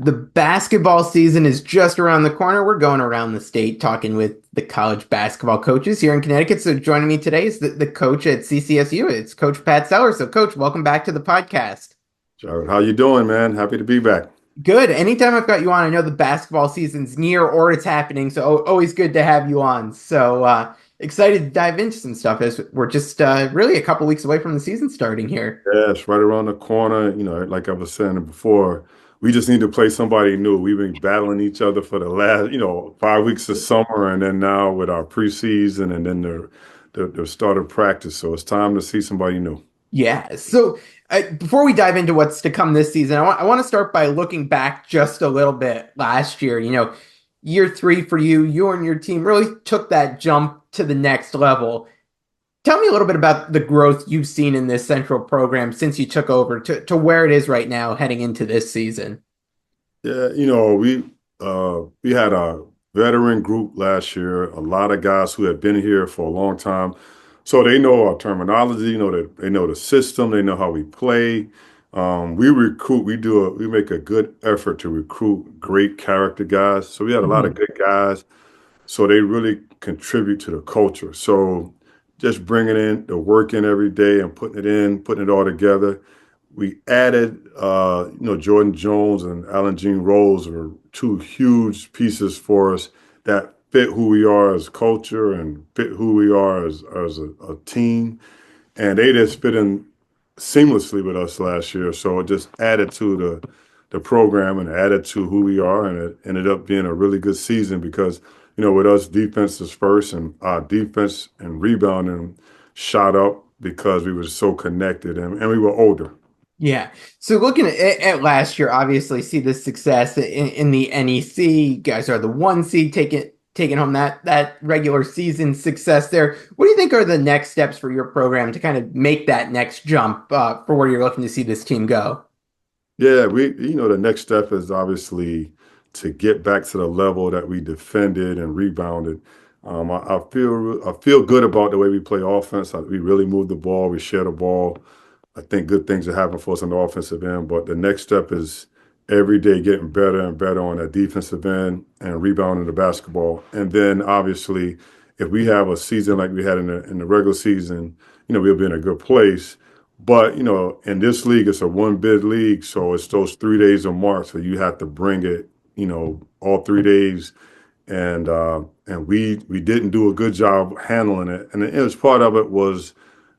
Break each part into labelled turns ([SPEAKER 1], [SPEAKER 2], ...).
[SPEAKER 1] The basketball season is just around the corner. We're going around the state talking with the college basketball coaches here in Connecticut. So joining me today is the coach at CCSU. It's Coach Pat Sellers. So, Coach, welcome back to the podcast.
[SPEAKER 2] Jared, how you doing, man? Happy to be back.
[SPEAKER 1] Good. Anytime I've got you on, I know the basketball season's near or it's happening. So always good to have you on. So excited to dive into some stuff as we're just really a couple weeks away from the season starting here.
[SPEAKER 2] Yeah, it's right around the corner. Like I was saying before, we just need to play somebody new. We've been battling each other for the last, 5 weeks of summer, and then now with our preseason, and then the start of practice. So it's time to see somebody new.
[SPEAKER 1] Yeah. So before we dive into what's to come this season, I want to start by looking back just a little bit last year. Year three for you, you and your team really took that jump to the next level. Tell me a little bit about the growth you've seen in this central program since you took over to where it is right now heading into this season.
[SPEAKER 2] Yeah, we had a veteran group last year, a lot of guys who had been here for a long time. So they know our terminology, that they know the system, they know how we play. We recruit, we make a good effort to recruit great character guys. So we had a lot of
[SPEAKER 1] Mhm.
[SPEAKER 2] good guys. So they really contribute to the culture. So just bringing in the work in every day and putting it all together. We added, Jordan Jones and Alan Jean Rose were two huge pieces for us that fit who we are as culture and fit who we are as a team. And they just fit in seamlessly with us last year. So it just added to the program and added to who we are. And it ended up being a really good season because, with us, defense is first, and our defense and rebounding shot up because we were so connected and we were older.
[SPEAKER 1] Yeah. So looking at last year, obviously see the success in the NEC. You guys are the one seed taking home that regular season success there. What do you think are the next steps for your program to kind of make that next jump for where you're looking to see this team go?
[SPEAKER 2] Yeah, the next step is obviously to get back to the level that we defended and rebounded. I feel good about the way we play offense. We really move the ball, we share the ball. I think good things are happening for us on the offensive end, but the next step is every day getting better and better on that defensive end and rebounding the basketball. And then obviously, if we have a season like we had in the regular season, we'll be in a good place. But in this league, it's a one bid league, so it's those 3 days of March. So you have to bring it, all 3 days, and we didn't do a good job handling it. And it was part of it was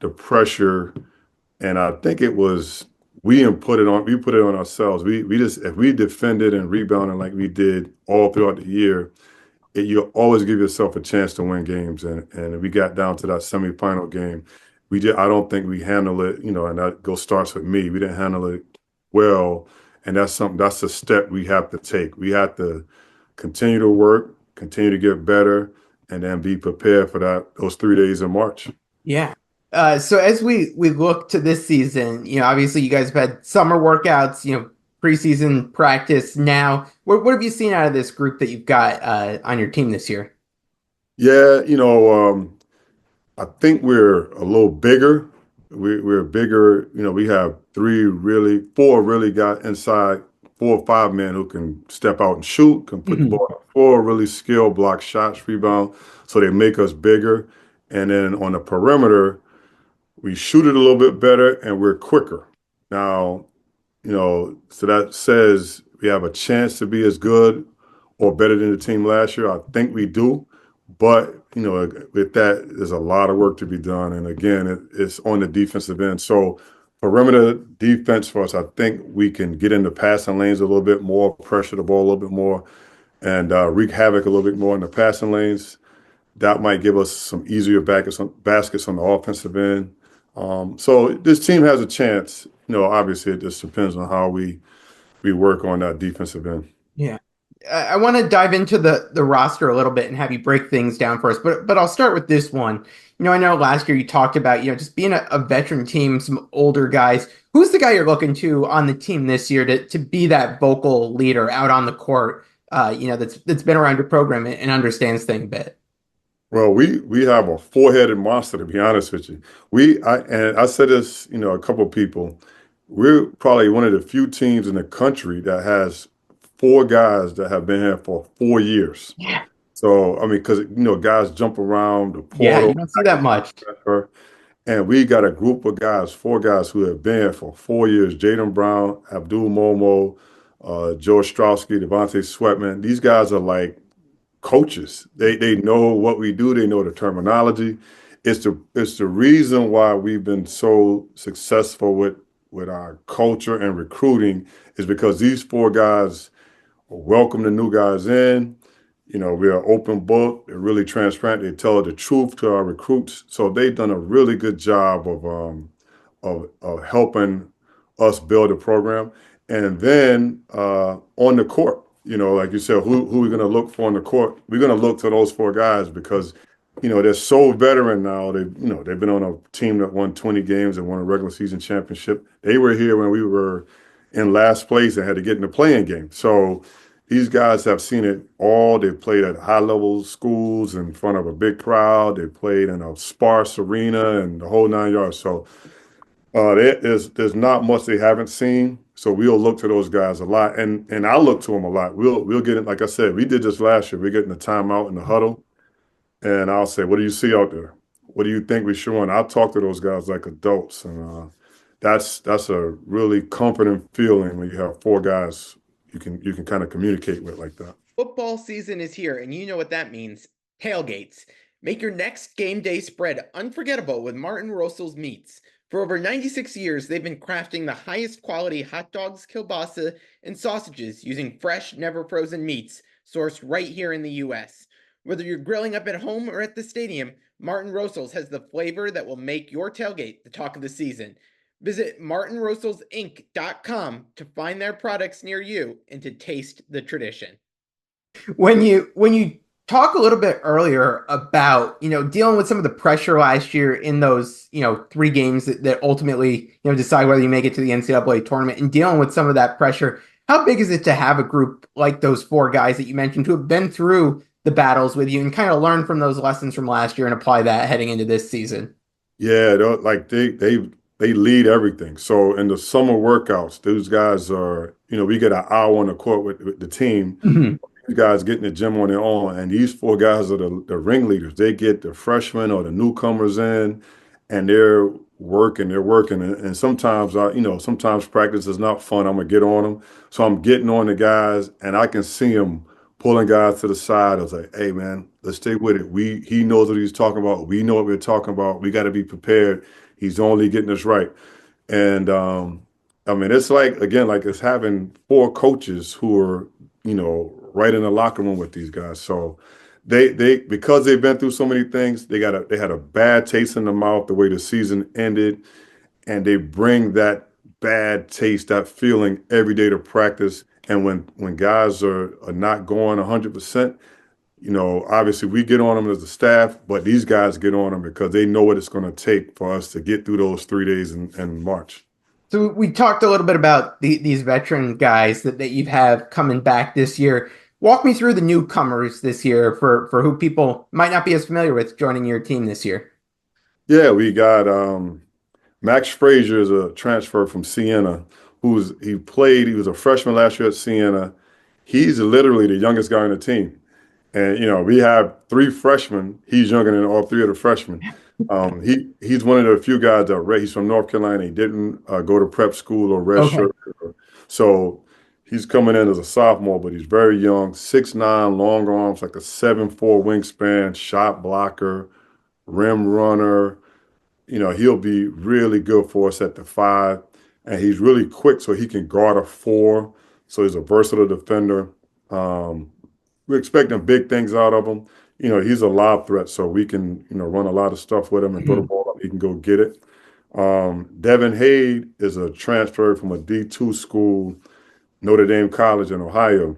[SPEAKER 2] the pressure, and I think it was we put it on ourselves. We just if we defended and rebounded like we did all throughout the year, you always give yourself a chance to win games. And we got down to that semifinal game. I don't think we handled it, and that starts with me. We didn't handle it well. And that's a step we have to take. We have to continue to work, continue to get better, and then be prepared for those 3 days in March.
[SPEAKER 1] Yeah. So as we look to this season, obviously you guys have had summer workouts, preseason practice now. What have you seen out of this group that you've got on your team this year?
[SPEAKER 2] Yeah, I think we're a little bigger. We're bigger. We have four really got inside, 4 or 5 men who can step out and shoot, can put the
[SPEAKER 1] Mhm.
[SPEAKER 2] ball on the floor, really skill, block shots, rebound. So they make us bigger. And then on the perimeter, we shoot it a little bit better and we're quicker. Now, so that says we have a chance to be as good or better than the team last year. I think we do. But, with that, there's a lot of work to be done. And again, it's on the defensive end. So perimeter defense for us, I think we can get into passing lanes a little bit more, pressure the ball a little bit more, and wreak havoc a little bit more in the passing lanes. That might give us some easier baskets on the offensive end. So this team has a chance. Obviously, it just depends on how we work on that defensive end.
[SPEAKER 1] Yeah. I want to dive into the roster a little bit and have you break things down for us, but I'll start with this one. I know last year you talked about, just being a veteran team, some older guys. Who's the guy you're looking to on the team this year to be that vocal leader out on the court, that's been around your program and understands things a bit?
[SPEAKER 2] Well, we have a four-headed monster, to be honest with you. And I said this, a couple of people. We're probably one of the few teams in the country that has four guys that have been here for 4 years.
[SPEAKER 1] Yeah.
[SPEAKER 2] So, I mean, because, guys jump around the
[SPEAKER 1] Yeah, you
[SPEAKER 2] portal,
[SPEAKER 1] don't see that much.
[SPEAKER 2] and we got a group of guys, four guys who have been here for 4 years. Jaden Brown, Abdul Momo, George Strowski, Devontae Sweatman. These guys are like coaches. They know what we do. They know the terminology. It's the reason why we've been so successful with our culture and recruiting is because these four guys welcome the new guys in. We're an open book. They're really transparent. They tell the truth to our recruits. So they've done a really good job of helping us build a program. And then on the court, like you said, who we're going to look for on the court? We're going to look to those four guys because they're so veteran now. They've been on a team that won 20 games and won a regular season championship. They were here when we were in last place and had to get in the playing game. So these guys have seen it all. They've played at high level schools in front of a big crowd. They played in a sparse arena and the whole 9 yards. So there's not much they haven't seen. So we'll look to those guys a lot, and I look to them a lot. We'll get it. Like I said, we did this last year. We're getting the timeout in the huddle, and I'll say, "What do you see out there? What do you think we're showing?" I'll talk to those guys like adults, and that's a really comforting feeling when you have four guys you can kind of communicate with like that.
[SPEAKER 1] Football season is here, and you know what that means. Tailgates. Make your next game day spread unforgettable with Martin Rosel's Meats. For over 96 years, they've been crafting the highest quality hot dogs, kielbasa, and sausages using fresh, never frozen meats sourced right here in the US. Whether you're grilling up at home or at the stadium, Martin Rosel's has the flavor that will make your tailgate the talk of the season. Visit martinroselsinc.com to find their products near you and to taste the tradition. When you talk a little bit earlier about dealing with some of the pressure last year in those three games that ultimately decide whether you make it to the NCAA tournament and dealing with some of that pressure, how big is it to have a group like those four guys that you mentioned who have been through the battles with you and kind of learn from those lessons from last year and apply that heading into this season?
[SPEAKER 2] Yeah, like they lead everything. So in the summer workouts, those guys are, we get an hour on the court with the team.
[SPEAKER 1] Mhm.
[SPEAKER 2] These guys get in the gym on their own, and these four guys are the ringleaders. They get the freshmen or the newcomers in, and they're working, and sometimes sometimes practice is not fun. I'm gonna get on them, so I'm getting on the guys, and I can see them pulling guys to the side. I was like, "Hey, man, let's stay with it. He knows what he's talking about. We know what we're talking about. We got to be prepared. He's only getting us right." And I mean, it's like again, like it's having four coaches who are, right in the locker room with these guys. So they because they've been through so many things, they had a bad taste in the mouth the way the season ended, and they bring that bad taste, that feeling every day to practice. And when guys are not going 100%, obviously we get on them as a staff, but these guys get on them because they know what it's going to take for us to get through those 3 days in March.
[SPEAKER 1] So we talked a little bit about these veteran guys that you have coming back this year. Walk me through the newcomers this year for who people might not be as familiar with joining your team this year.
[SPEAKER 2] Yeah, we got Max Frazier is a transfer from Siena, he was a freshman last year at Siena. He's literally the youngest guy on the team. And we have three freshmen. He's younger than all three of the freshmen. He's one of the few guys he's from North Carolina. He didn't go to prep school or redshirt.
[SPEAKER 1] Okay.
[SPEAKER 2] So he's coming in as a sophomore, but he's very young, 6'9", long arms, like a 7'4" wingspan, shot blocker, rim runner. He'll be really good for us at the five. And he's really quick, so he can guard a four. So he's a versatile defender. Um, we're expecting big things out of him. He's a lob threat, so we can, run a lot of stuff with him and throw the
[SPEAKER 1] Mhm.
[SPEAKER 2] ball up. He can go get it. Devin Hayde is a transfer from a D2 school, Notre Dame College in Ohio.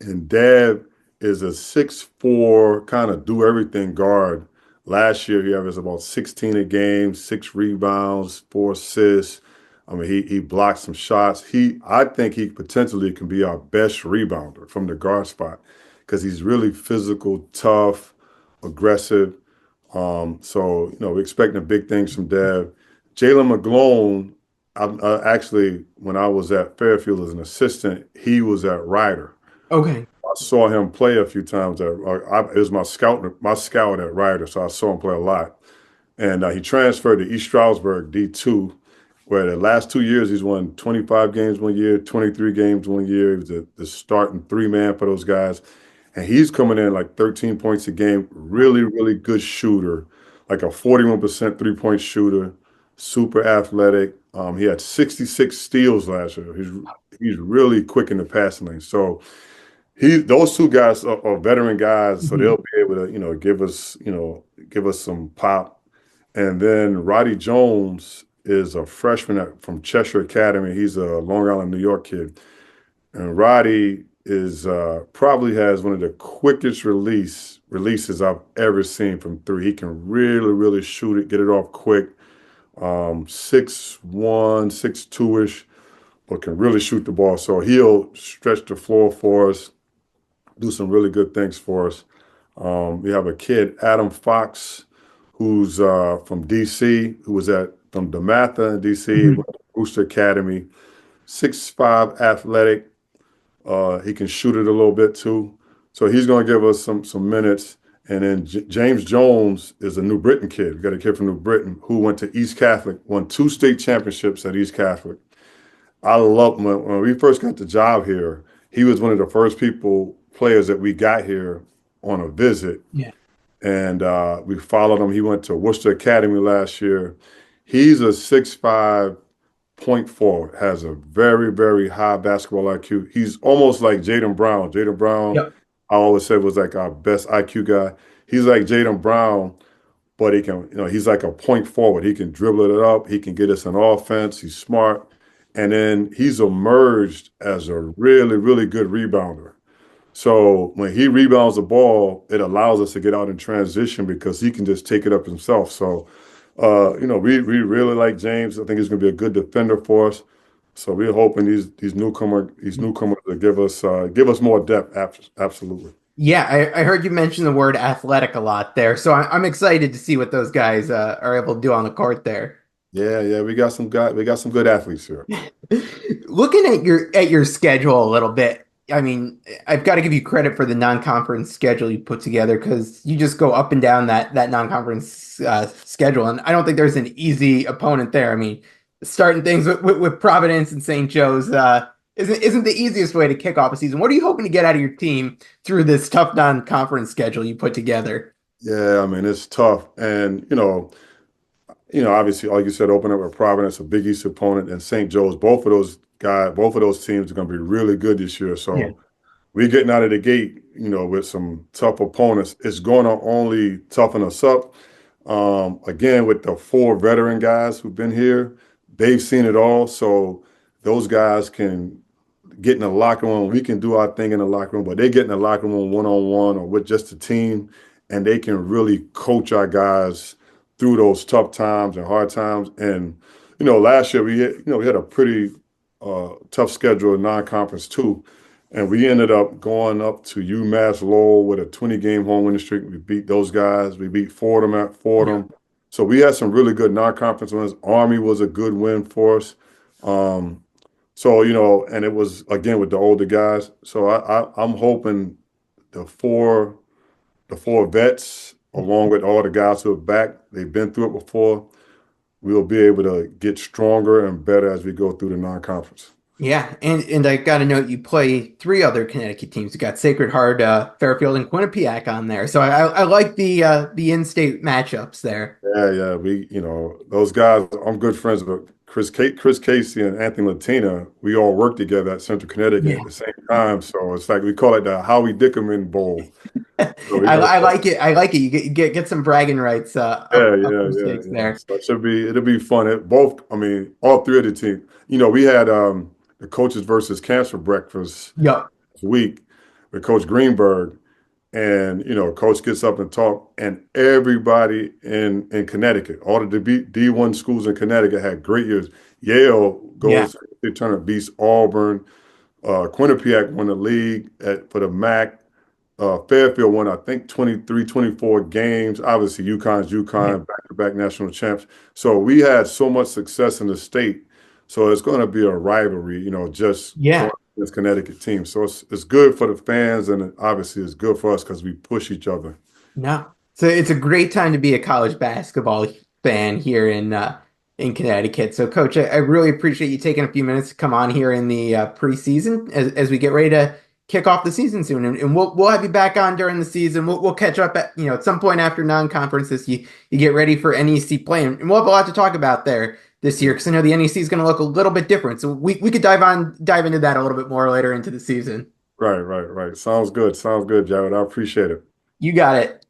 [SPEAKER 2] And Dev is a 6'4", kind of do everything guard. Last year, he averaged about 16 a game, 6 rebounds, 4 assists. I mean, he blocked some shots. I think he potentially can be our best rebounder from the guard spot because he's really physical, tough, aggressive. So, we're expecting big things from Dev. Jalen McGlone I'm actually, when I was at Fairfield as an assistant, he was at Ryder.
[SPEAKER 1] Okay.
[SPEAKER 2] I saw him play a few times. It was my scout at Ryder, so I saw him play a lot. And he transferred to East Stroudsburg D2, where the last 2 years he's won 25 games one year, 23 games one year. He was the starting three-man for those guys. And he's coming in like 13 points a game, really, really good shooter, like a 41% three-point shooter, super athletic. He had 66 steals last year. He's really quick in the passing lane. So those two guys are veteran guys, so
[SPEAKER 1] Mhm.
[SPEAKER 2] they'll be able to, give us some pop. And then Roddy Jones is a freshman from Cheshire Academy. He's a Long Island, New York kid. And Roddy is probably has one of the quickest releases I've ever seen from three. He can really, really shoot it, get it off quick. 6'1", 6'2" ish, but can really shoot the ball. So he'll stretch the floor for us, do some really good things for us. We have a kid, Adam Fox, who's from DC, who was at from DeMatha in DC,
[SPEAKER 1] Mhm.
[SPEAKER 2] went to Brewster Academy, 6'5", athletic. He can shoot it a little bit too. So he's going to give us some minutes. And then James Jones is a New Britain kid. We got a kid from New Britain who went to East Catholic, won 2 state championships at East Catholic. I love when we first got the job here. He was one of the first players that we got here on a visit,
[SPEAKER 1] Yeah.
[SPEAKER 2] and we followed him. He went to Worcester Academy last year. He's a 6'5" point forward, has a very, very high basketball IQ. He's almost like Jaden Brown. Jaden Brown,
[SPEAKER 1] Yep.
[SPEAKER 2] I always said was like our best IQ guy. He's like Jaden Brown, but he's like a point forward. He can dribble it up. He can get us an offense. He's smart. And then he's emerged as a really, really good rebounder. So when he rebounds the ball, it allows us to get out in transition because he can just take it up himself. So, we really like James. I think he's going to be a good defender for us. So we're hoping these newcomers to give us more depth. Absolutely.
[SPEAKER 1] Yeah, I heard you mention the word athletic a lot there, so I'm excited to see what those guys are able to do on the court there.
[SPEAKER 2] Yeah, yeah, we got some good athletes here.
[SPEAKER 1] Looking at your schedule a little bit, I mean, I've got to give you credit for the non-conference schedule you put together because you just go up and down that non-conference schedule, and I don't think there's an easy opponent there. I mean, starting things with Providence and St. Joe's isn't the easiest way to kick off a season. What are you hoping to get out of your team through this tough non-conference schedule you put together?
[SPEAKER 2] Yeah, I mean it's tough, and obviously, like you said, open up with Providence, a Big East opponent, and St. Joe's. Both of those teams are going to be really good this year.
[SPEAKER 1] Yeah,
[SPEAKER 2] So we getting out of the gate, with some tough opponents. It's going to only toughen us up. Again, with the four veteran guys who've been here, they've seen it all. So those guys can get in the locker room. We can do our thing in the locker room, but they get in the locker room one on one or with just the team, and they can really coach our guys through those tough times and hard times. And last year we had a pretty tough schedule in non-conference too, and we ended up going up to UMass Lowell with a 20-game home winning streak. We beat those guys. We beat Fordham at
[SPEAKER 1] yeah,
[SPEAKER 2] Fordham. So we had some really good non-conference wins. Army was a good win for us. So, and it was again with the older guys. So I'm hoping the four the four vets, along with all the guys who are back, they've been through it before. We'll be able to get stronger and better as we go through the non-conference.
[SPEAKER 1] yeah. And I got to note you play three other Connecticut teams. You got Sacred Heart, Fairfield, and Quinnipiac on there. So I like the in-state matchups there.
[SPEAKER 2] Yeah, yeah. Those guys, I'm good friends with Chris Casey and Anthony Latina. We all work together at Central Connecticut at
[SPEAKER 1] Yeah.
[SPEAKER 2] the same time. So it's like we call it the Howie Dickerman Bowl. So we got
[SPEAKER 1] I like it. I like it. You get some bragging rights
[SPEAKER 2] Yeah,
[SPEAKER 1] up
[SPEAKER 2] yeah,
[SPEAKER 1] your
[SPEAKER 2] yeah,
[SPEAKER 1] stakes
[SPEAKER 2] yeah.
[SPEAKER 1] there.
[SPEAKER 2] So it'll be fun. I mean, all three of the team. We had the coaches versus cancer breakfast
[SPEAKER 1] Yup.
[SPEAKER 2] this week with Coach Greenberg, and Coach gets up and talk, and everybody in Connecticut, all the D1 schools in Connecticut had great years. Yale
[SPEAKER 1] Yeah.
[SPEAKER 2] goes to the tournament, beats Auburn. Quinnipiac won the league for the MAC. Fairfield won, I think, 23, 24 games. Obviously, UConn's
[SPEAKER 1] Yeah.
[SPEAKER 2] UConn, back-to-back national champs. So we had so much success in the state. So it's going to be a rivalry, just going
[SPEAKER 1] Yeah.
[SPEAKER 2] against Connecticut teams. So it's good for the fans, and obviously it's good for us because we push each other.
[SPEAKER 1] No. So it's a great time to be a college basketball fan here in Connecticut. So Coach, I really appreciate you taking a few minutes to come on here in the preseason as we get ready to kick off the season soon. And we'll have you back on during the season. We'll catch up at at some point after non-conferences. You get ready for NEC play. And we'll have a lot to talk about there this year because I know the NEC is going to look a little bit different. So we could dive into that a little bit more later into the season.
[SPEAKER 2] Right, right, right. Sounds good. Sounds good, Jared. I appreciate it.
[SPEAKER 1] You got it.